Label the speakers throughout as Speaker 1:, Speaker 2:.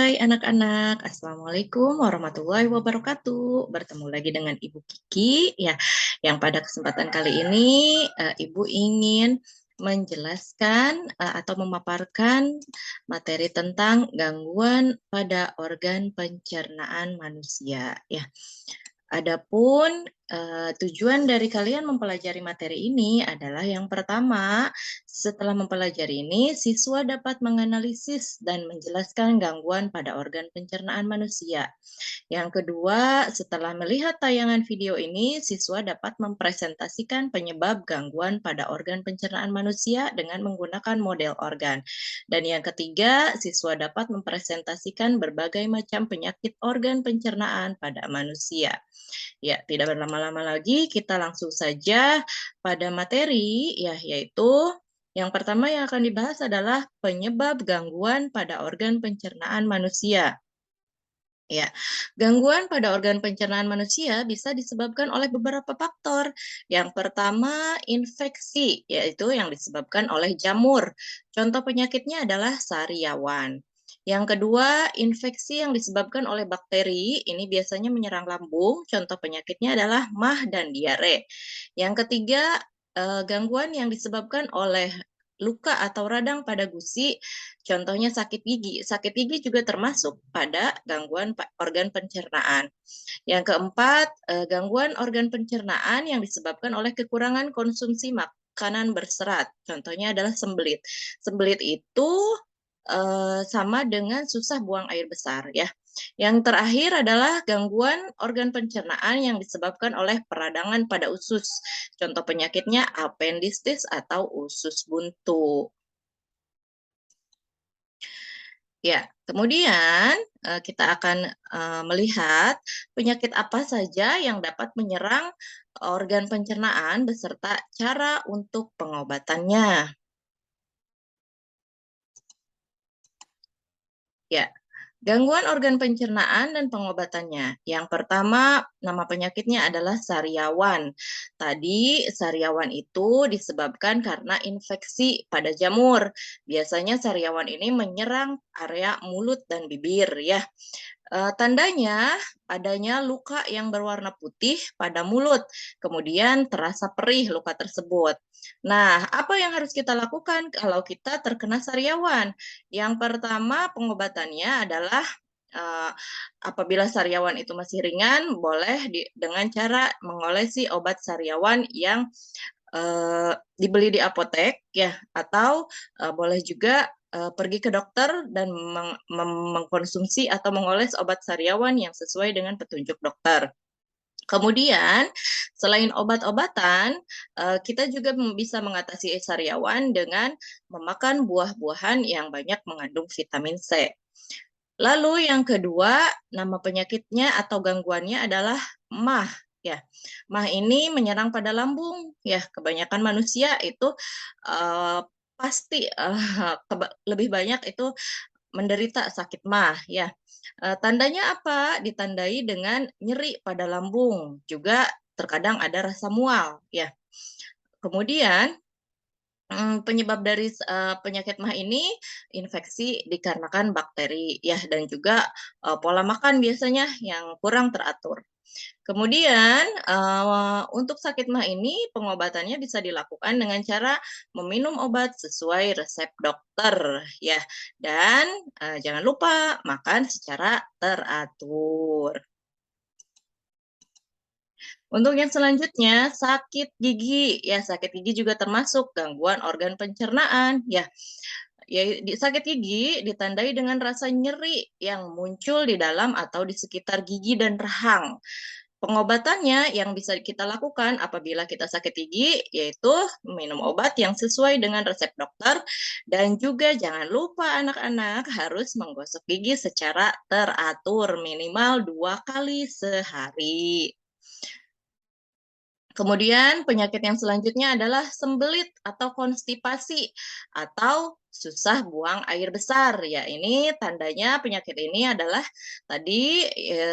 Speaker 1: Hai anak-anak, Assalamualaikum warahmatullahi wabarakatuh. Bertemu lagi dengan Ibu Kiki ya, yang pada kesempatan kali ini Ibu ingin menjelaskan atau memaparkan materi tentang gangguan pada organ pencernaan manusia ya. Adapun tujuan dari kalian mempelajari materi ini adalah yang pertama, setelah mempelajari ini, siswa dapat menganalisis dan menjelaskan gangguan pada organ pencernaan manusia. Yang kedua, setelah melihat tayangan video ini, siswa dapat mempresentasikan penyebab gangguan pada organ pencernaan manusia dengan menggunakan model organ. Dan yang ketiga, siswa dapat mempresentasikan berbagai macam penyakit organ pencernaan pada manusia. Ya, tidak berlama-lama lagi, kita langsung saja pada materi, ya, yaitu yang pertama yang akan dibahas adalah penyebab gangguan pada organ pencernaan manusia. Ya, gangguan pada organ pencernaan manusia bisa disebabkan oleh beberapa faktor. Yang pertama, infeksi, yaitu yang disebabkan oleh jamur. Contoh penyakitnya adalah sariawan. Yang kedua, infeksi yang disebabkan oleh bakteri, ini biasanya menyerang lambung. Contoh penyakitnya adalah MAH dan diare. Yang ketiga, gangguan yang disebabkan oleh luka atau radang pada gusi, contohnya sakit gigi. Sakit gigi juga termasuk pada gangguan organ pencernaan. Yang keempat, gangguan organ pencernaan yang disebabkan oleh kekurangan konsumsi makanan berserat. Contohnya adalah sembelit. Sembelit itu sama dengan susah buang air besar ya. Yang terakhir adalah gangguan organ pencernaan yang disebabkan oleh peradangan pada usus. Contoh penyakitnya appendistis atau usus buntu. Ya, kemudian kita akan melihat penyakit apa saja yang dapat menyerang organ pencernaan beserta cara untuk pengobatannya. Ya, gangguan organ pencernaan dan pengobatannya. Yang pertama, nama penyakitnya adalah sariawan. Tadi sariawan itu disebabkan karena infeksi pada jamur. Biasanya sariawan ini menyerang area mulut dan bibir ya. Tandanya adanya luka yang berwarna putih pada mulut, kemudian terasa perih luka tersebut. Nah, apa yang harus kita lakukan kalau kita terkena sariawan? Yang pertama, pengobatannya adalah apabila sariawan itu masih ringan, boleh dengan cara mengolesi obat sariawan yang dibeli di apotek ya, atau boleh juga pergi ke dokter dan mengkonsumsi atau mengoles obat sariawan yang sesuai dengan petunjuk dokter. Kemudian, selain obat-obatan, kita juga bisa mengatasi sariawan dengan memakan buah-buahan yang banyak mengandung vitamin C. Lalu yang kedua, nama penyakitnya atau gangguannya adalah MAH. Ya, MAH ini menyerang pada lambung. Ya, kebanyakan manusia itu pasti lebih banyak itu menderita sakit MAH. Ya, tandanya apa? Ditandai dengan nyeri pada lambung. Juga terkadang ada rasa mual. Ya, kemudian penyebab dari penyakit MAH ini infeksi dikarenakan bakteri ya, dan juga pola makan biasanya yang kurang teratur. Kemudian untuk sakit MAH ini pengobatannya bisa dilakukan dengan cara meminum obat sesuai resep dokter ya, dan jangan lupa makan secara teratur. Untuk yang selanjutnya, sakit gigi. Ya, sakit gigi juga termasuk gangguan organ pencernaan. Ya, sakit gigi ditandai dengan rasa nyeri yang muncul di dalam atau di sekitar gigi dan rahang. Pengobatannya yang bisa kita lakukan apabila kita sakit gigi, yaitu minum obat yang sesuai dengan resep dokter, dan juga jangan lupa anak-anak harus menggosok gigi secara teratur minimal 2 kali sehari. Kemudian penyakit yang selanjutnya adalah sembelit atau konstipasi atau susah buang air besar. Ya, ini tandanya penyakit ini adalah tadi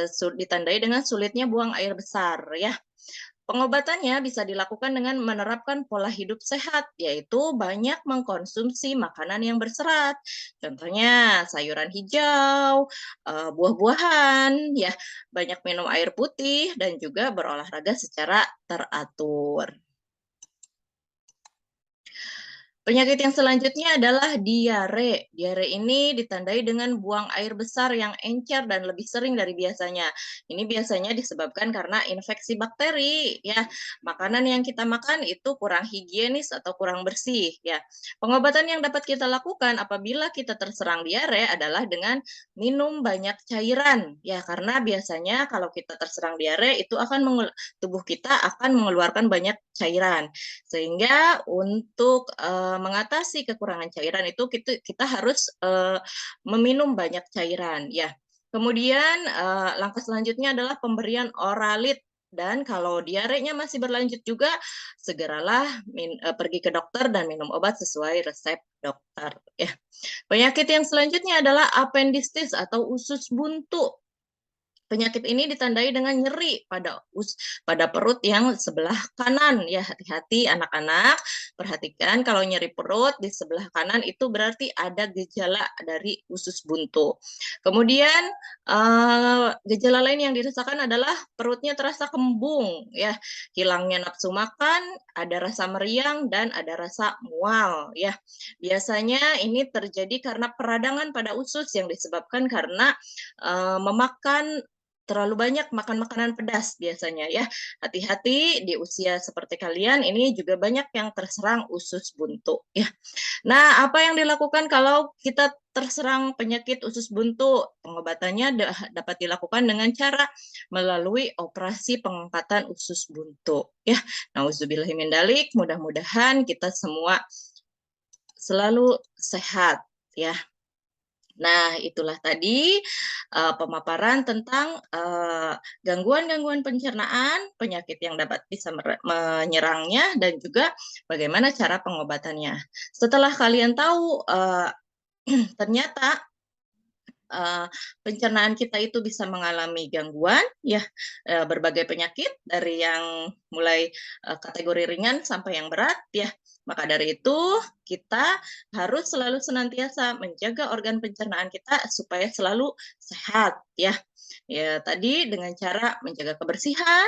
Speaker 1: ditandai dengan sulitnya buang air besar ya. Pengobatannya bisa dilakukan dengan menerapkan pola hidup sehat, yaitu banyak mengkonsumsi makanan yang berserat. Contohnya sayuran hijau, buah-buahan, ya, banyak minum air putih dan juga berolahraga secara teratur. Penyakit yang selanjutnya adalah diare. Diare ini ditandai dengan buang air besar yang encer dan lebih sering dari biasanya. Ini biasanya disebabkan karena infeksi bakteri, ya. Makanan yang kita makan itu kurang higienis atau kurang bersih, ya. Pengobatan yang dapat kita lakukan apabila kita terserang diare adalah dengan minum banyak cairan, ya, karena biasanya kalau kita terserang diare itu akan tubuh kita akan mengeluarkan banyak cairan. Sehingga untuk, mengatasi kekurangan cairan itu kita harus, meminum banyak cairan, ya. Kemudian, langkah selanjutnya adalah pemberian oralit dan kalau diarenya masih berlanjut juga, segeralah pergi ke dokter dan minum obat sesuai resep dokter, ya. Penyakit yang selanjutnya adalah apendistis atau usus buntu. Penyakit ini ditandai dengan nyeri pada perut yang sebelah kanan, ya, hati-hati anak-anak, perhatikan kalau nyeri perut di sebelah kanan itu berarti ada gejala dari usus buntu. Kemudian, gejala lain yang dirasakan adalah perutnya terasa kembung, ya, hilangnya nafsu makan, ada rasa meriang, dan ada rasa mual, ya. Biasanya ini terjadi karena peradangan pada usus yang disebabkan karena, memakan terlalu banyak makan makanan pedas biasanya, ya. Hati-hati di usia seperti kalian ini juga banyak yang terserang usus buntu, ya. Nah, apa yang dilakukan kalau kita terserang penyakit usus buntu? Pengobatannya dapat dilakukan dengan cara melalui operasi pengangkatan usus buntu, ya. Nauzubillahi mudah-mudahan kita semua selalu sehat, ya. Nah, itulah tadi, pemaparan tentang, gangguan-gangguan pencernaan, penyakit yang dapat bisa menyerangnya, dan juga bagaimana cara pengobatannya. Setelah kalian tahu, ternyata pencernaan kita itu bisa mengalami gangguan, ya, berbagai penyakit dari yang mulai kategori ringan sampai yang berat, ya. Maka dari itu kita harus selalu senantiasa menjaga organ pencernaan kita supaya selalu sehat, ya. Ya, tadi dengan cara menjaga kebersihan,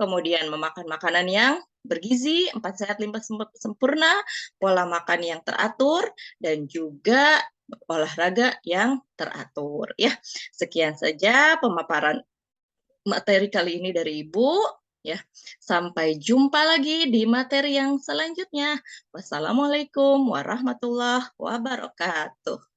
Speaker 1: kemudian memakan makanan yang bergizi, 4 sehat 5 sempurna, pola makan yang teratur, dan juga olahraga yang teratur, ya. Sekian saja pemaparan materi kali ini dari Ibu, ya. Sampai jumpa lagi di materi yang selanjutnya. Wassalamualaikum warahmatullahi wabarakatuh.